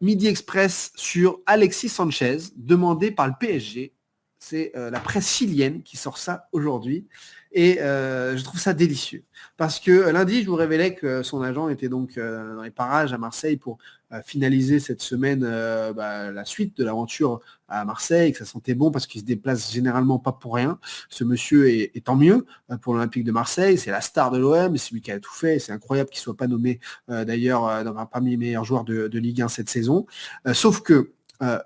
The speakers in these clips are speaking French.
Midi Express sur Alexis Sanchez, demandé par le PSG. C'est la presse chilienne qui sort ça aujourd'hui. Et je trouve ça délicieux. Parce que lundi, je vous révélais que son agent était donc dans les parages à Marseille pour finaliser cette semaine la suite de l'aventure à Marseille, que ça sentait bon parce qu'il se déplace généralement pas pour rien. Ce monsieur est tant mieux pour l'Olympique de Marseille. C'est la star de l'OM, c'est lui qui a tout fait. C'est incroyable qu'il ne soit pas nommé d'ailleurs parmi les meilleurs joueurs de Ligue 1 cette saison. Sauf que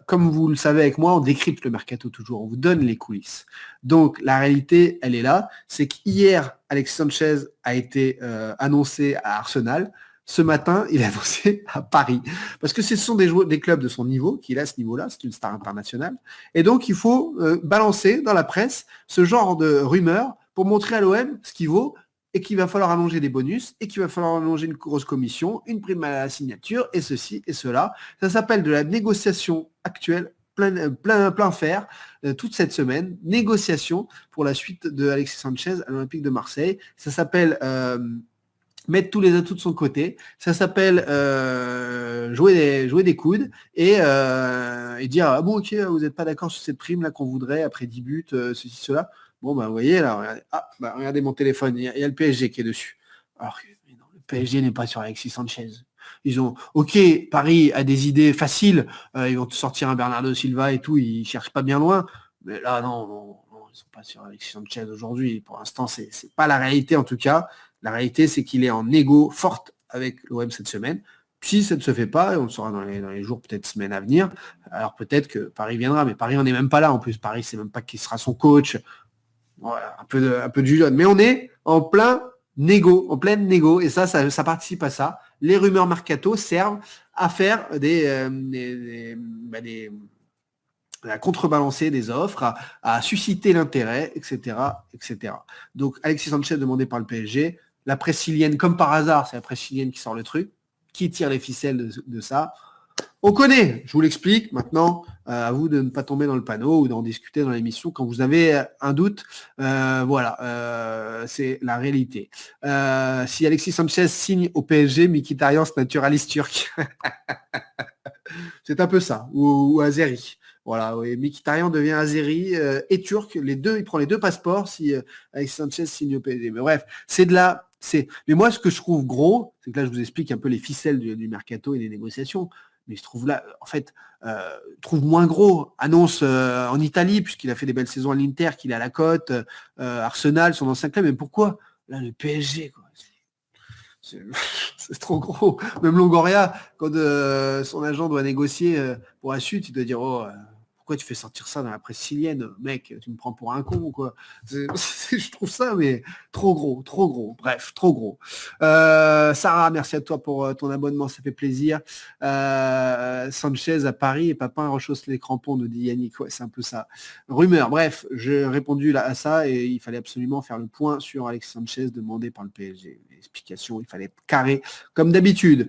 comme vous le savez avec moi, on décrypte le mercato toujours, on vous donne les coulisses. Donc la réalité, elle est là, c'est qu'hier, Alexis Sanchez a été annoncé à Arsenal. Ce matin, il est annoncé à Paris. Parce que ce sont des clubs de son niveau, qu'il a à ce niveau-là, c'est une star internationale. Et donc, il faut balancer dans la presse ce genre de rumeurs pour montrer à l'OM ce qu'il vaut et qu'il va falloir allonger des bonus, et qu'il va falloir allonger une grosse commission, une prime à la signature, et ceci et cela. Ça s'appelle de la négociation actuelle, plein fer, toute cette semaine. Négociation pour la suite de Alexis Sanchez à l'Olympique de Marseille. Ça s'appelle mettre tous les atouts de son côté. Ça s'appelle jouer des coudes et dire ah bon ok, vous n'êtes pas d'accord sur cette prime là qu'on voudrait après 10 buts, ceci, cela. Bon, vous voyez, là, regardez mon téléphone, il y a le PSG qui est dessus. Alors que non, le PSG n'est pas sur Alexis Sanchez. Ils ont, ok, Paris a des idées faciles, ils vont te sortir un Bernardo Silva et tout, ils cherchent pas bien loin. Mais là, non, ils sont pas sur Alexis Sanchez aujourd'hui. Pour l'instant, c'est pas la réalité en tout cas. La réalité, c'est qu'il est en négo forte avec l'OM cette semaine. Si ça ne se fait pas, et on le saura dans les jours, peut-être semaines à venir, alors peut-être que Paris viendra. Mais Paris, on n'est même pas là. En plus, Paris, c'est même pas qui sera son coach. Voilà, un peu de jus. Mais on est en pleine négo, et ça participe à ça. Les rumeurs mercato servent à faire à contrebalancer des offres, à susciter l'intérêt, etc., etc. Donc Alexis Sanchez demandé par le PSG, la presse chilienne, comme par hasard, c'est la presse chilienne qui sort le truc, qui tire les ficelles de ça. On connaît, je vous l'explique. Maintenant, à vous de ne pas tomber dans le panneau ou d'en discuter dans l'émission quand vous avez un doute. C'est la réalité. Si Alexis Sanchez signe au PSG, Mkhitaryan se naturalise turc. C'est un peu ça, ou Azeri. Voilà, oui. Mkhitaryan devient Azeri et turc. Il prend les deux passeports si Alexis Sanchez signe au PSG. Mais bref, Mais moi, ce que je trouve gros, c'est que là, je vous explique un peu les ficelles du mercato et des négociations. Mais je trouve là, en fait, trouve moins gros. Annonce en Italie, puisqu'il a fait des belles saisons à l'Inter, qu'il est à la cote, Arsenal, son ancien club. Mais pourquoi là, le PSG, quoi. C'est trop gros. Même Longoria, quand son agent doit négocier pour la suite, il doit dire pourquoi tu fais sortir ça dans la presse chilienne, mec, tu me prends pour un con ou quoi. Je trouve ça mais trop gros. Bref, trop gros. Sarah, merci à toi pour ton abonnement, ça fait plaisir. Sanchez à Paris et Papin rechausse les crampons, nous dit Yannick. Ouais, c'est un peu ça. Rumeur. Bref, j'ai répondu là à ça et il fallait absolument faire le point sur Alexis Sanchez demandé par le PSG. Explication, il fallait être carré comme d'habitude.